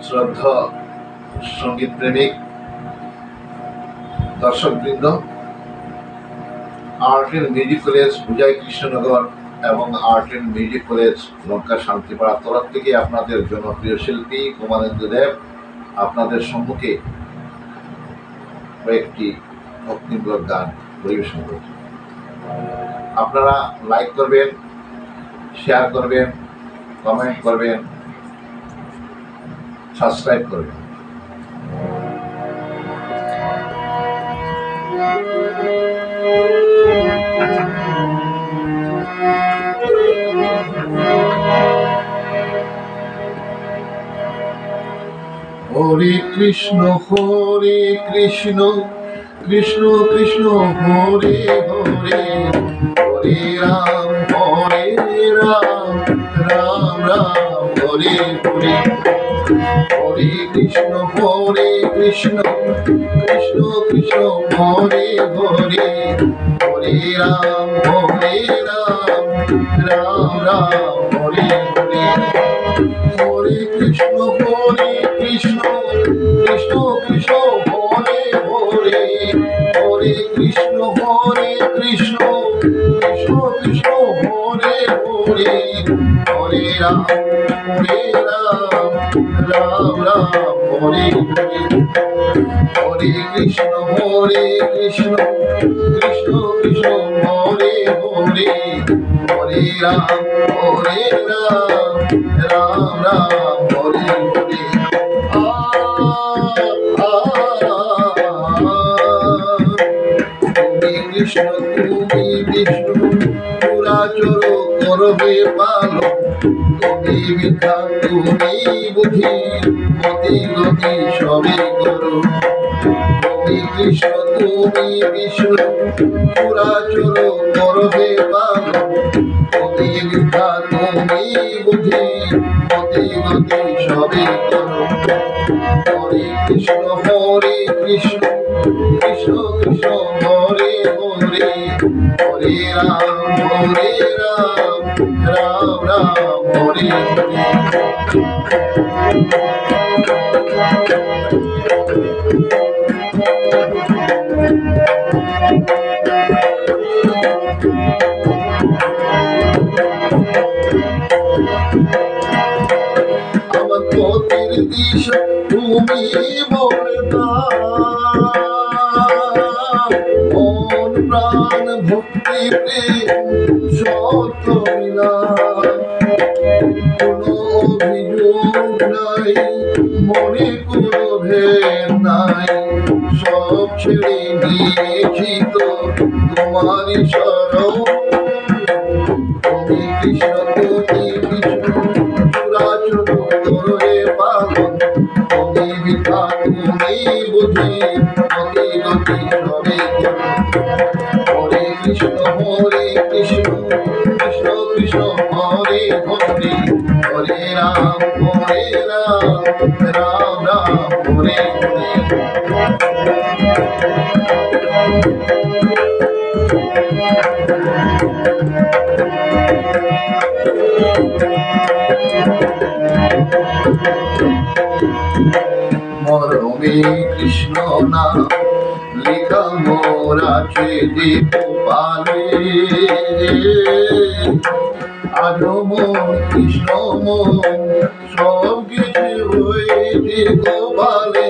শ্রদ্ধা সঙ্গীত প্রেমিক দর্শকবৃন্দ, আর্ট এন্ড মিউজিক কলেজ পূজায় কৃষ্ণনগর এবং আর্ট এন্ড মিউজিক কলেজ লঙ্কা শান্তিপাড়ার তরফ থেকে আপনাদের জনপ্রিয় শিল্পী কুমারেন্দু দেব আপনাদের সম্মুখে কয়েকটি ভক্তিমূলক গান পরিবেশন করছেন। আপনারা লাইক করবেন, শেয়ার করবেন, কমেন্ট করবেন, সাবস্ক্রাইব করবেন। হরে কৃষ্ণ কৃষ্ণ কৃষ্ণ হরে হরে, হরে রাম রাম রাম হরে হরে। হরে কৃষ্ণ কৃষ্ণ কৃষ্ণ হরে হরে, হরে রাম রাম রাম হরে হরে। হরে কৃষ্ণ কৃষ্ণ কৃষ্ণ হরে হরে, হরে কৃষ্ণ কৃষ্ণ কৃষ্ণ হরে হরে, হরে রাম রাম রাম হরে হরে। হরে কৃষ্ণ কৃষ্ণ কৃষ্ণ হরে হরে, হরে রাম রাম হরে হরে। তুমি কৃষ্ণ তুমি বিষ্ণু, চরাচর করবে পালন। তুমি বিদ্যা তুমি বুদ্ধি, মতি গতি সবে করো। তুমি কৃষ্ণ তুমি বিষ্ণু, চরাচর করবে পালন। তুমি বিদ্যা তুমি বুদ্ধি, মতি গতি সবে করো। হরে কৃষ্ণ কৃষ্ণ কৃষ্ণ হরে হরে, হরে রাম রাম হরে হরে। আমার পথের দিশা তুমি বলে দাও, মন প্রাণ ভক্তি প্রেম সত্য মিলা। কোনো অভিযোগ নাই, মনে কোনো ভেদ নাই, সব ছেড়ে নিয়েছি তো তোমারই শরণ। তুমি কৃষ্ণ তুমি বিষ্ণু, চরাচর করবে পালন। তুমি বিদ্যা তুমি বুদ্ধি, মতি গতি সবে করো। হরে কৃষ্ণ কৃষ্ণ কৃষ্ণ হরে হরে, হরে রাম রাম হরে হরে। মরমে কৃষ্ণ নাম লেখা মোর আছে যে কপালে। আজ মন কৃষ্ণ মন সব কিছু হয়েছে কপালে।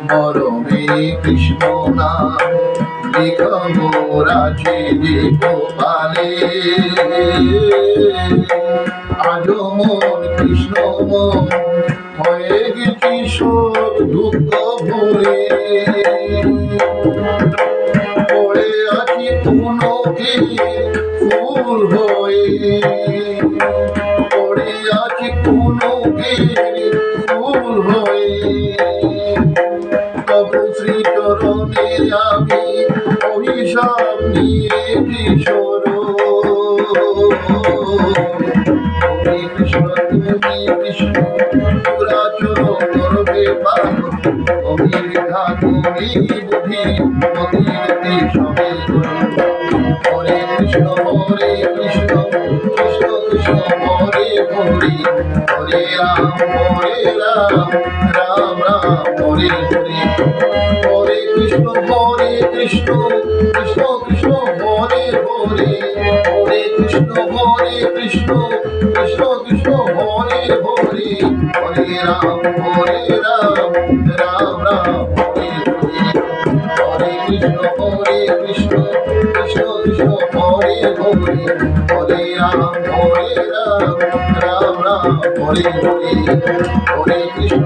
মরমে কৃষ্ণ নাম লেখা মোর আছে যে কপালে। আজ মন কৃষ্ণ মন হয়ে গেছি সব দুঃখ ভরে। পড়ে আছি কোনো ফুল হয়ে, পড়ে আছি কোনো ফুল হয়ে। তবু শ্রী চরণে আমি অভিশাপ নিয়ে কিশোর। তুমি কৃষ্ণ তুমি বিষ্ণু, চরাচর করবে পালন। তুমি বিদ্যা তুমি বুদ্ধি, মতি গতি সবে করো। হরে কৃষ্ণ কৃষ্ণ কৃষ্ণ হরে হরে, হরে রাম রাম রাম হরে হরে, হরে কৃষ্ণ কৃষ্ণ কৃষ্ণ হরে হরে, হরে কৃষ্ণ কৃষ্ণ কৃষ্ণ হরে হরে, হরে রাম রাম রাম হরে হরে, হরে কৃষ্ণ কৃষ্ণ কৃষ্ণ হরে হরে, হরে রাম রাম রাম হরে হরে, হরে কৃষ্ণ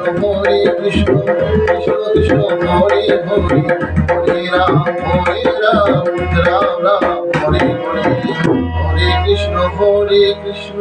কৃষ্ণ কৃষ্ণ হরে হরে, হরে রাম রাম রাম হরে হরে, হরে কৃষ্ণ কৃষ্ণ